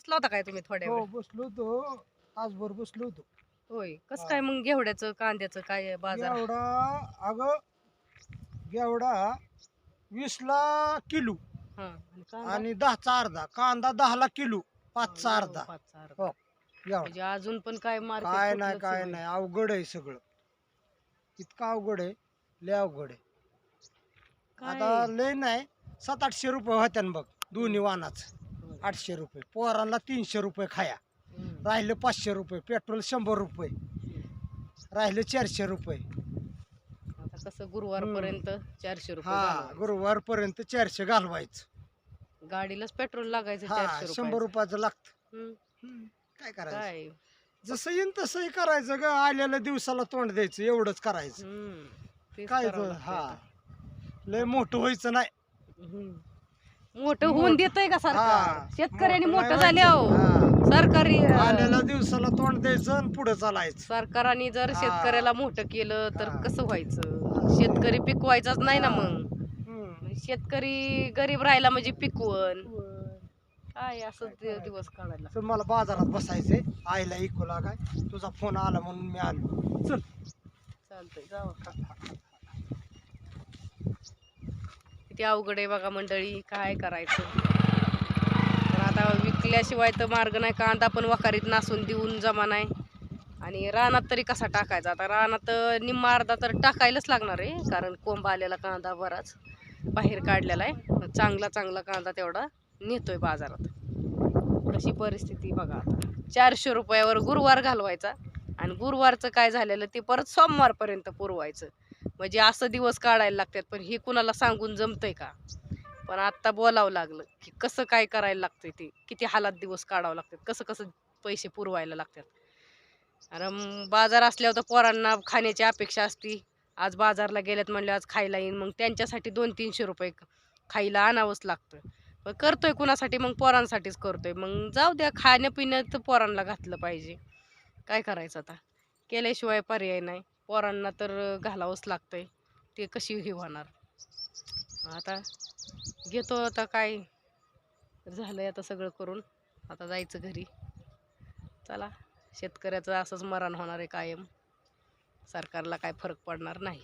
बसला होता काय तुम्ही थोड्या हो वेळ? बसलो होतो, तासभर बसलो होतो. होय. कसं हा. काय मग घेवड्याचं कांद्याचं काय बाजार? घेवडा, अगं घेवडा 20ला किलो हा आणि कांदा आणि 10चा अर्धा, कांदा 10ला किलो, 5चा अर्धा. पाचचा अर्धा. हो घेवडा. म्हणजे अजून पण काय मार्केट काय नाही कुठलंच काय होय. नाही, अवघड आहे सगळं. इतकं अवघड आहे, लय अवघड आहे. आता काय लय नाही, 700-800 रुपये होत्या बघ दोन्ही वाहनाच. होय. 800 रुपये पोरांना, 300 रुपये खाया, हम्म. राहिलं 500 रुपये, पेट्रोल 100 रुपये, राहिलं 400 रुपये. आता कसं गुरुवारपर्यंत 400 रुपये हा, घालवायचं. गुरुवारपर्यंत 400 घालवायचं. गाडीलाच पेट्रोल लागायचं हा, 400 100 रुपयाचं. रुपयाचं लागतं. हम्म. काय करायचं, काय जसं येईन तसंही करायचं ग, आलेल्या दिवसाला तोंड द्यायचं, एवढंच करायचं. हम्म. तेच काय करावं लागतंय हा, आता. लय मोठं व्हायचं नाही. हम्म. मोठं होऊन देतय का सरकार? हा, शेतकऱ्यांनी मोठं मोठं नाही झाले व्हायचं. अहो. हा. सरकारी आलेल्या दिवसाला तोंड द्यायचं आणि पुढे चालायचं. सरकारने जर हा. शेतकऱ्याला मोठं केलं तर हा. कसं व्हायचं? शेतकरी पिकवायचाच नाही ना मग. हम्म. शेतकरी गरीब राहिला म्हणजे पिकवण काय असं दिवस काढायला. तर मला बाजारात बसायचंय, आईला इकूला काय, तुझा फोन आला म्हणून मी आलो. चल. चालतंय जाऊ. किती अवघड आहे बघा मंडळी, काय करायचं. तर आता विकल्याशिवाय तर मार्ग नाही. कांदा पण वखारीत नासून देऊन जमा नाही. आणि रानात तरी कसा टाकायचा? आता रानात निम्मा अर्धा तर टाकायलाच लागणार आहे, कारण कोंब आलेला कांदा बराच बाहेर काढलेला आहे. चांगला कांदा तेवढा नेतोय बाजारात. कशी परिस्थिती बघा आता. 400 रुपयावर गुरुवार घालवायचा आणि गुरुवारचं काय झालेलं ते परत सोमवारपर्यंत पुरवायचं. म्हणजे असं दिवस काढायला लागतात. पण हे कुणाला सांगून जमतंय का? पण आत्ता बोलावं लागलं की कसं काय करायला लागतंय, ते किती हालात दिवस काढावं लागतात, कसं कसं पैसे पुरवायला लागतात. आणि बाजार असल्यावर तर पोरांना खाण्याची अपेक्षा असती. आज बाजारला गेल्यात म्हणले आज खायला येईन, मग त्यांच्यासाठी 200-300 रुपये खायला आणावंच लागतं. पण करतोय कुणासाठी? मग पोरांसाठीच करतोय. मग जाऊ द्या, खाण्यापिण्यात पोरांना घातलं पाहिजे. काय करायचं आता, केल्याशिवाय पर्याय नाही. पोरांना तर घालावंच लागतंय, ते कशी हे होणार. आता घेतो, आता काय झालंय आता सगळं करून, आता जायचं घरी. चला, शेतकऱ्याचं असंच मरण होणार आहे कायम. सरकारला काय फरक पडणार नाही.